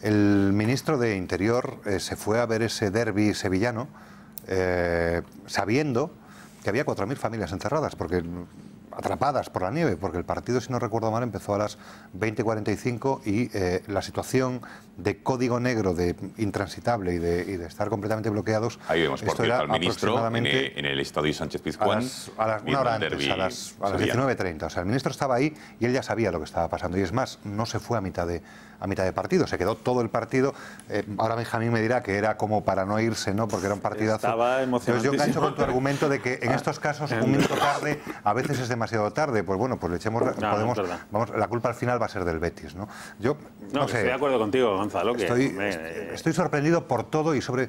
El ministro de Interior se fue a ver ese derbi sevillano sabiendo que había 4.000 familias encerradas, atrapadas por la nieve, porque el partido, si no recuerdo mal, empezó a las 20:45 y la situación de código negro, de intransitable y de estar completamente bloqueados. Ahí vemos, por cierto, al ministro en el estadio Sánchez-Pizjuán. Una hora antes, a las 19:30. O sea, el ministro estaba ahí y él ya sabía lo que estaba pasando. Y es más, no se fue a mitad de partido, se quedó todo el partido. Ahora Benjamín me dirá que era como para no irse, ¿no? Porque era un partidazo. Estaba emocionante. Entonces yo engancho con tu argumento de que en estos casos un minuto tarde a veces es demasiado tarde. Pues bueno, pues le echemos, la culpa al final va a ser del Betis, ¿no? Yo no sé. Estoy de acuerdo contigo, Gonzalo. Estoy sorprendido por todo y sobre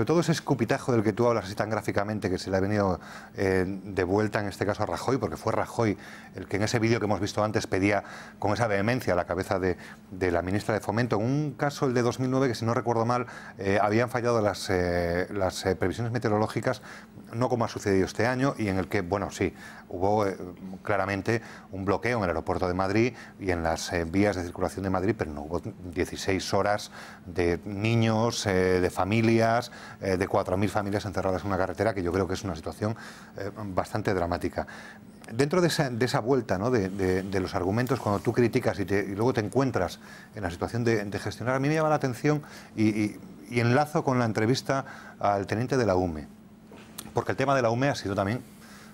todo ese escupitajo del que tú hablas así tan gráficamente, que se le ha venido de vuelta en este caso a Rajoy, porque fue Rajoy el que en ese vídeo que hemos visto antes pedía con esa vehemencia a la cabeza de la ministra de Fomento. En un caso, el de 2009, que si no recuerdo mal, habían fallado las previsiones meteorológicas, no como ha sucedido este año, y en el que, bueno, sí, hubo claramente un bloqueo en el aeropuerto de Madrid y en las vías de circulación de Madrid, pero no hubo 16 horas de niños, de familias, de 4.000 familias encerradas en una carretera, que yo creo que es una situación bastante dramática. Dentro de esa vuelta, ¿no?, de los argumentos, cuando tú criticas y luego te encuentras en la situación de gestionar, a mí me llama la atención y enlazo con la entrevista al teniente de la UME, porque el tema de la UME ha sido también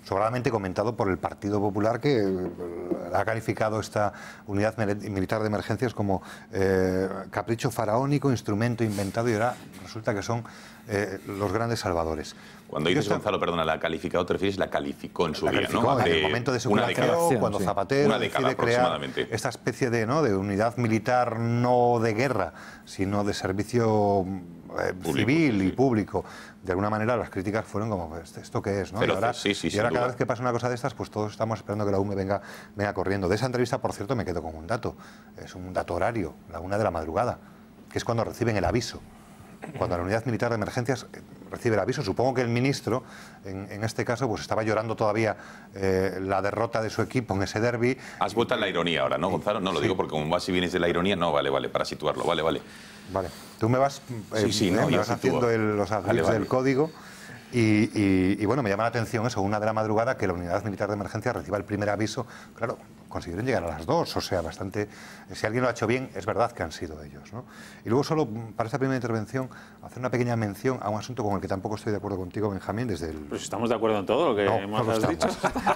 sobradamente comentado por el Partido Popular, que ha calificado esta unidad militar de emergencias como capricho faraónico, instrumento inventado, y ahora resulta que son los grandes salvadores. Cuando dices, Gonzalo, perdona, la ha calificado, te refieres, la calificó en su día, ¿no? En el momento de su creación, cuando Zapatero decide crear esta especie de unidad militar no de guerra, sino de servicio civil y público. De alguna manera las críticas fueron como, ¿esto qué es?, ¿no? Pero, y ahora, cada vez que pasa una cosa de estas, pues todos estamos esperando que la UME venga corriendo. De esa entrevista, por cierto, me quedo con un dato. Es un dato horario, la 1 de la madrugada, que es cuando reciben el aviso. Cuando la unidad militar de emergencias recibe el aviso. Supongo que el ministro, en este caso, pues estaba llorando todavía la derrota de su equipo en ese derbi. Has vuelto en la ironía ahora, ¿no, Gonzalo? No, lo digo porque como vas y vienes de la ironía, no, vale, para situarlo, vale. Vale, tú me vas, me vas haciendo los adjuntos del código y bueno, me llama la atención eso, 1 de la madrugada, que la unidad militar de emergencia reciba el primer aviso. Claro, consiguieron llegar a las 2, o sea, bastante. Si alguien lo ha hecho bien, es verdad que han sido ellos, ¿no? Y luego, solo para esta primera intervención, hacer una pequeña mención a un asunto con el que tampoco estoy de acuerdo contigo, Benjamín, desde el... Pues estamos de acuerdo en todo lo que hemos dicho.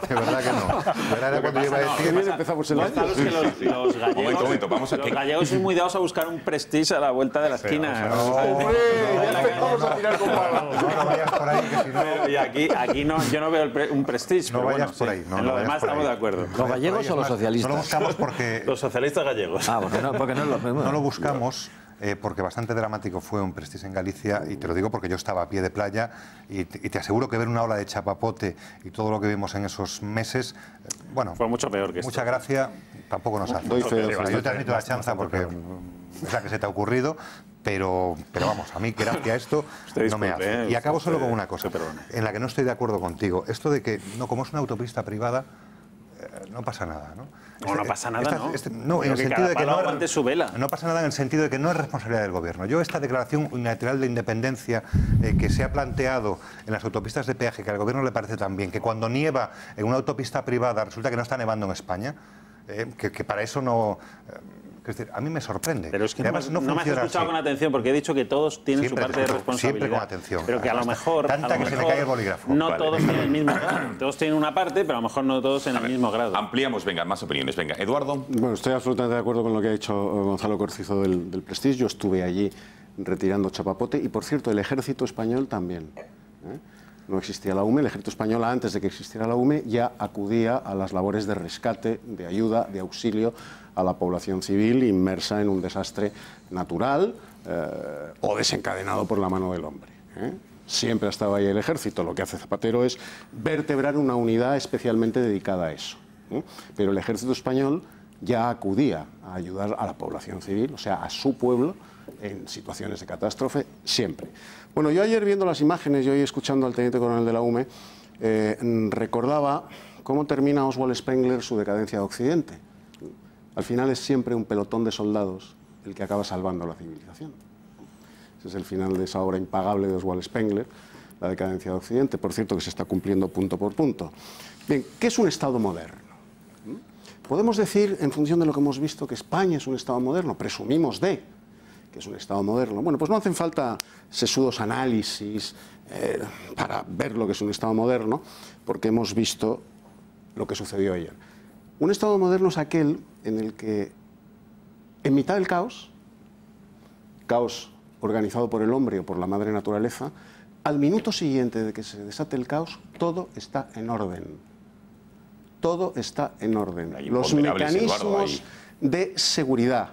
De verdad que no. Era cuando iba a decir... Empezamos en los gallegos... Momento, vamos a... Los gallegos son muy dados a buscar un prestige a la vuelta de la esquina. Vamos a tirar con palos. No vayas por ahí, que si no... Y aquí no, yo no veo un prestige. No vayas por ahí. En lo demás estamos de acuerdo. ¿Los gallegos o los socialistas? No lo buscamos porque... Los socialistas gallegos. Porque no es lo mismo. No lo buscamos porque bastante dramático fue un Prestige en Galicia, y te lo digo porque yo estaba a pie de playa y te aseguro que ver una ola de chapapote y todo lo que vimos en esos meses, bueno... Fue mucho peor que esto. Mucha gracia tampoco nos hace. Yo te admito la chanza porque es la que se te ha ocurrido, pero vamos, a mí gracia esto no me hace. Y acabo solo con una cosa, en la que no estoy de acuerdo contigo. Esto de que, no, como es una autopista privada, no pasa nada, ¿no? No pasa nada, ¿no? No, en el sentido de que no aguante su vela. No pasa nada en el sentido de que no es responsabilidad del gobierno. Yo esta declaración unilateral de independencia que se ha planteado en las autopistas de peaje, que al gobierno le parece tan bien, que cuando nieva en una autopista privada resulta que no está nevando en España, que para eso no... Es decir, a mí me sorprende. Pero es que no me has escuchado con atención, porque he dicho que todos tienen su parte de responsabilidad. Siempre con atención. Pero que a lo mejor... Tanta que se me cae el bolígrafo. No todos tienen el mismo grado. Todos tienen una parte, pero a lo mejor no todos en el mismo grado. Ampliamos, venga, más opiniones. Venga, Eduardo. Bueno, estoy absolutamente de acuerdo con lo que ha dicho Gonzalo Corcizo del Prestige. Yo estuve allí retirando chapapote y, por cierto, el ejército español también. No existía la UME, el ejército español, antes de que existiera la UME, ya acudía a las labores de rescate, de ayuda, de auxilio a la población civil inmersa en un desastre natural o desencadenado por la mano del hombre. Siempre ha estado ahí el ejército. Lo que hace Zapatero es vertebrar una unidad especialmente dedicada a eso. Pero el ejército español ya acudía a ayudar a la población civil, o sea, a su pueblo, en situaciones de catástrofe, siempre. Bueno, yo ayer viendo las imágenes y hoy escuchando al teniente coronel de la UME, recordaba cómo termina Oswald Spengler su decadencia de Occidente. Al final es siempre un pelotón de soldados el que acaba salvando la civilización. Ese es el final de esa obra impagable de Oswald Spengler, La decadencia de Occidente, por cierto, que se está cumpliendo punto por punto. Bien, ¿qué es un Estado moderno? Podemos decir, en función de lo que hemos visto, que España es un Estado moderno, presumimos que es un Estado moderno. Bueno, pues no hacen falta sesudos análisis para ver lo que es un Estado moderno, porque hemos visto lo que sucedió ayer. Un Estado moderno es aquel en el que, en mitad del caos organizado por el hombre o por la madre naturaleza, al minuto siguiente de que se desate el caos, todo está en orden. Todo está en orden. Los mecanismos de seguridad,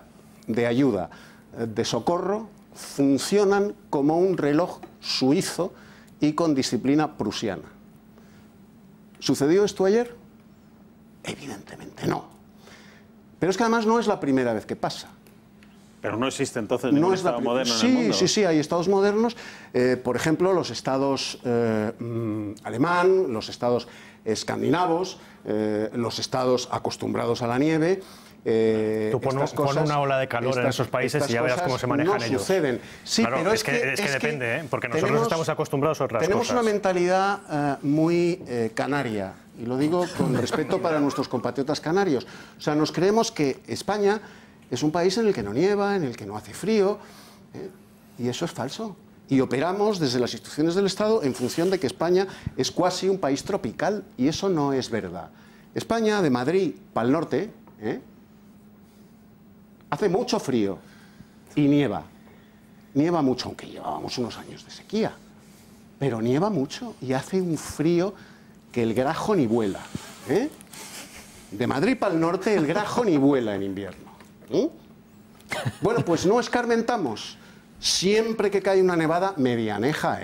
de ayuda, de socorro, funcionan como un reloj suizo y con disciplina prusiana. ¿Sucedió esto ayer? Evidentemente no. Pero es que además no es la primera vez que pasa. Pero no existe entonces ningún Estado moderno en el mundo. Sí, hay Estados modernos. Por ejemplo, los Estados alemán, los Estados escandinavos, los Estados acostumbrados a la nieve. Tú pon una ola de calor en esos países y ya verás cómo se manejan ellos. Suceden. Sí, claro, pero es que depende, porque nosotros estamos acostumbrados a otras cosas. Tenemos una mentalidad muy canaria, y lo digo con respeto para nuestros compatriotas canarios. O sea, nos creemos que España es un país en el que no nieva, en el que no hace frío, y eso es falso. Y operamos desde las instituciones del Estado en función de que España es cuasi un país tropical, y eso no es verdad. España, de Madrid para el norte, hace mucho frío y nieva. Nieva mucho, aunque llevábamos unos años de sequía. Pero nieva mucho y hace un frío que el grajo ni vuela. De Madrid para el norte el grajo ni vuela en invierno. Bueno, pues no escarmentamos. Siempre que cae una nevada medianeja,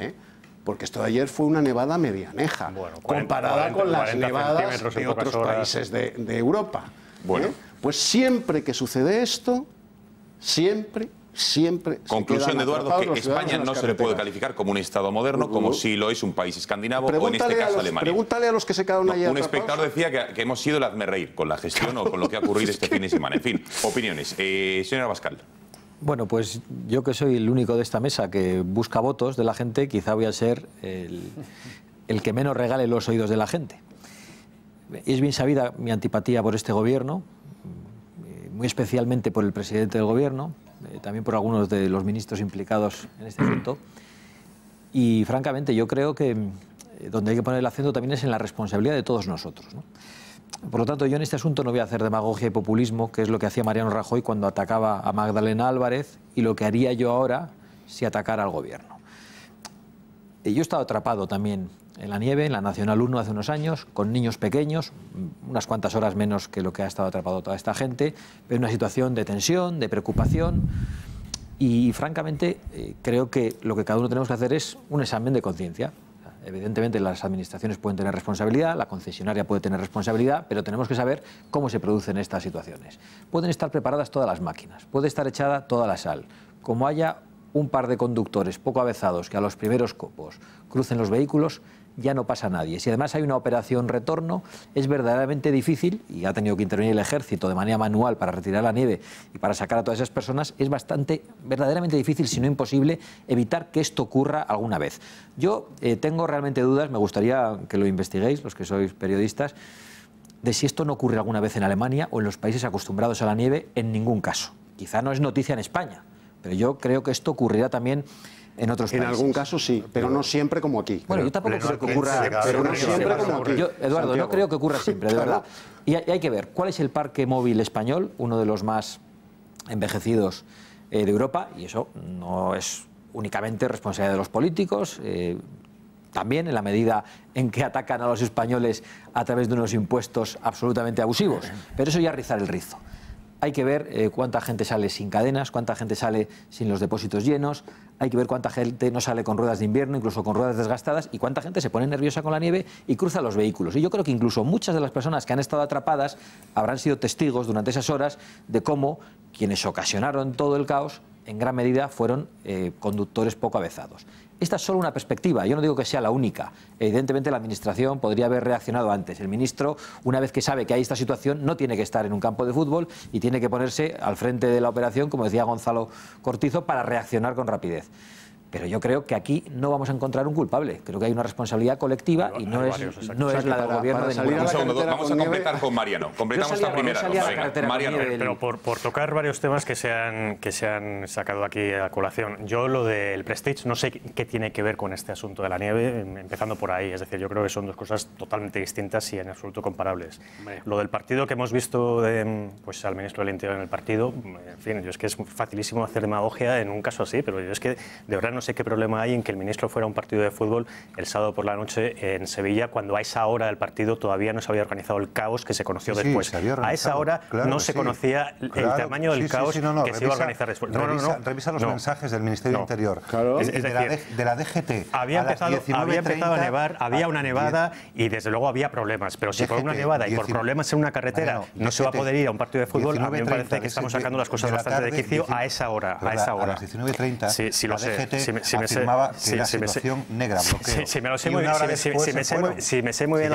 porque esto de ayer fue una nevada medianeja, bueno, comparada con las nevadas de otros países de Europa. Bueno. Pues siempre que sucede esto, siempre conclusión de Eduardo, que España no se le puede calificar como un Estado moderno, como si lo es un país escandinavo o en este caso Alemania. Pregúntale a los que se quedaron ayer. Un espectador decía que hemos sido el hazmerreír con la gestión o con lo que ha ocurrido este fin de semana. En fin, opiniones. Señora Abascal. Bueno, pues yo que soy el único de esta mesa que busca votos de la gente, quizá voy a ser el que menos regale los oídos de la gente. Es bien sabida mi antipatía por este gobierno, muy especialmente por el presidente del gobierno, también por algunos de los ministros implicados en este asunto. Y francamente yo creo que donde hay que poner el acento también es en la responsabilidad de todos nosotros, ¿no? Por lo tanto, yo en este asunto no voy a hacer demagogia y populismo, que es lo que hacía Mariano Rajoy cuando atacaba a Magdalena Álvarez, y lo que haría yo ahora si atacara al gobierno. Yo he estado atrapado también en la nieve, en la Nacional 1 hace unos años, con niños pequeños, unas cuantas horas menos que lo que ha estado atrapado toda esta gente, pero en una situación de tensión, de preocupación, y francamente creo que lo que cada uno tenemos que hacer es un examen de conciencia. Evidentemente las administraciones pueden tener responsabilidad, la concesionaria puede tener responsabilidad, pero tenemos que saber cómo se producen estas situaciones. Pueden estar preparadas todas las máquinas, puede estar echada toda la sal. Como haya un par de conductores poco avezados que a los primeros copos crucen los vehículos, ya no pasa nadie. Si además hay una operación retorno, es verdaderamente difícil, y ha tenido que intervenir el ejército de manera manual para retirar la nieve y para sacar a todas esas personas, es verdaderamente difícil, si no imposible, evitar que esto ocurra alguna vez. Yo tengo realmente dudas, me gustaría que lo investiguéis, los que sois periodistas, de si esto no ocurre alguna vez en Alemania o en los países acostumbrados a la nieve, en ningún caso. Quizá no es noticia en España, pero yo creo que esto ocurrirá también en otros países. En algún caso sí, pero no siempre como aquí. Bueno, yo tampoco creo que ocurra, pero no siempre como aquí. Yo, Eduardo, no creo que ocurra siempre, de verdad. Y hay que ver cuál es el parque móvil español, uno de los más envejecidos de Europa, y eso no es únicamente responsabilidad de los políticos, también en la medida en que atacan a los españoles a través de unos impuestos absolutamente abusivos. Pero eso ya es rizar el rizo. Hay que ver cuánta gente sale sin cadenas, cuánta gente sale sin los depósitos llenos, hay que ver cuánta gente no sale con ruedas de invierno, incluso con ruedas desgastadas, y cuánta gente se pone nerviosa con la nieve y cruza los vehículos. Y yo creo que incluso muchas de las personas que han estado atrapadas habrán sido testigos durante esas horas de cómo quienes ocasionaron todo el caos en gran medida fueron conductores poco avezados. Esta es solo una perspectiva, yo no digo que sea la única. Evidentemente la Administración podría haber reaccionado antes. El ministro, una vez que sabe que hay esta situación, no tiene que estar en un campo de fútbol y tiene que ponerse al frente de la operación, como decía Gonzalo Cortizo, para reaccionar con rapidez. Pero yo creo que aquí no vamos a encontrar un culpable. Creo que hay una responsabilidad colectiva y no es la del gobierno de ninguna. Un segundo, vamos a completar con Mariano. Completamos esta primera ronda. Mariano, pero por tocar varios temas que se han sacado aquí a colación. Yo lo del Prestige no sé qué tiene que ver con este asunto de la nieve, empezando por ahí. Es decir, yo creo que son dos cosas totalmente distintas y en absoluto comparables. Lo del partido que hemos visto pues al ministro del Interior en el partido, en fin, yo es que es facilísimo hacer demagogia en un caso así, pero yo es que de verdad no sé qué problema hay en que el ministro fuera a un partido de fútbol el sábado por la noche en Sevilla, cuando a esa hora del partido todavía no se había organizado el caos que se conoció después. A esa hora no se conocía el tamaño del caos que se iba a organizar después. Revisa los mensajes del Ministerio del Interior, de la DGT. Había empezado a nevar, había una nevada y desde luego había problemas, pero si por una nevada y por problemas en una carretera no se va a poder ir a un partido de fútbol, a mí me parece que estamos sacando las cosas bastante de quicio a esa hora. A las 19:30 la DGT afirmaba que era situación negra, bloqueo. Si me sé muy bien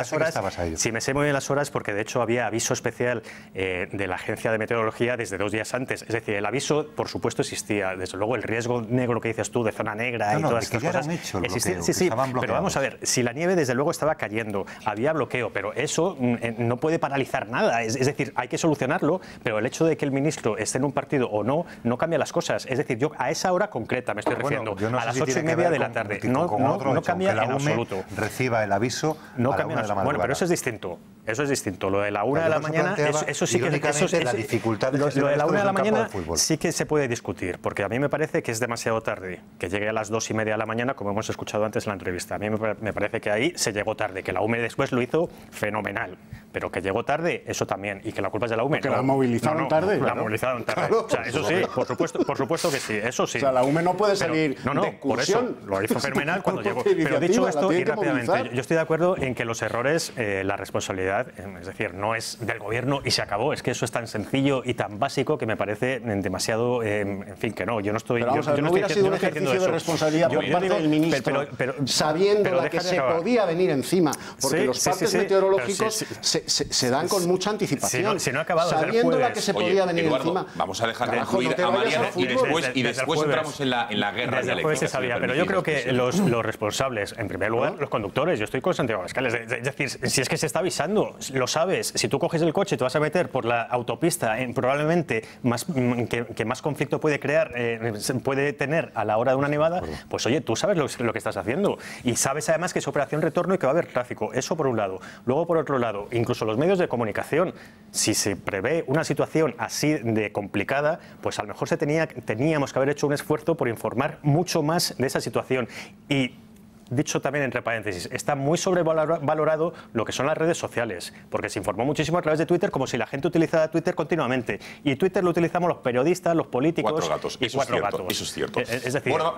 las horas, porque de hecho había aviso especial de la Agencia de Meteorología desde 2 días antes. Es decir, el aviso, por supuesto, existía. Desde luego, el riesgo negro que dices tú, de zona negra y todas estas cosas. Existía, sí, pero vamos a ver, si la nieve, desde luego, estaba cayendo, había bloqueo, pero eso no puede paralizar nada. Es decir, hay que solucionarlo, pero el hecho de que el ministro esté en un partido o no cambia las cosas. Es decir, yo a esa hora concreta me estoy refiriendo. A las 8:30 de la tarde. No cambia en absoluto. Reciba el aviso a la 1 de la madrugada. Bueno, pero eso es distinto. Eso es distinto. Lo de la 1 de la mañana, eso sí que la dificultad de lo de la 1 de la mañana sí que se puede discutir, porque a mí me parece que es demasiado tarde que llegue a las 2:30 de la mañana, como hemos escuchado antes en la entrevista. A mí me parece que ahí se llegó tarde, que la UME después lo hizo fenomenal, pero que llegó tarde, eso también, y que la culpa es de la UME. Que la movilizaron tarde. La movilizaron tarde. O sea, eso sí, por supuesto que sí, eso sí. O sea, la UME no puede salir de por eso lo hizo fenomenal cuando llegó. Pero dicho esto, y rápidamente, yo estoy de acuerdo en que los errores, la responsabilidad, es decir, no es del gobierno y se acabó. Es que eso es tan sencillo y tan básico que me parece demasiado, en fin, que no. Yo no estoy. Pero vamos a ver, no hubiera sido un ejercicio de responsabilidad por parte del ministro, sabiendo la que se podía venir encima, porque los partes meteorológicos se dan con mucha anticipación. Si no ha acabado sabiendo la que se podía venir encima. Vamos a dejar de incluir a Mariano y después entramos en la guerra dialéctica. Pero yo creo que los responsables, en primer lugar, los conductores. Yo estoy con Santiago Abascal. Es decir, si es que se está avisando, lo sabes. Si tú coges el coche y te vas a meter por la autopista, probablemente que más conflicto puede crear, puede tener a la hora de una nevada, pues oye, tú sabes lo que estás haciendo. Y sabes además que es operación retorno y que va a haber tráfico. Eso por un lado. Luego, por otro lado, incluso los medios de comunicación, si se prevé una situación así de complicada, pues a lo mejor teníamos que haber hecho un esfuerzo por informar mucho más de esa situación. Y dicho también entre paréntesis, está muy sobrevalorado lo que son las redes sociales, porque se informó muchísimo a través de Twitter como si la gente utilizara Twitter continuamente. Y Twitter lo utilizamos los periodistas, los políticos. 4 gatos. Y 4 gatos. Eso es cierto. Es decir, bueno,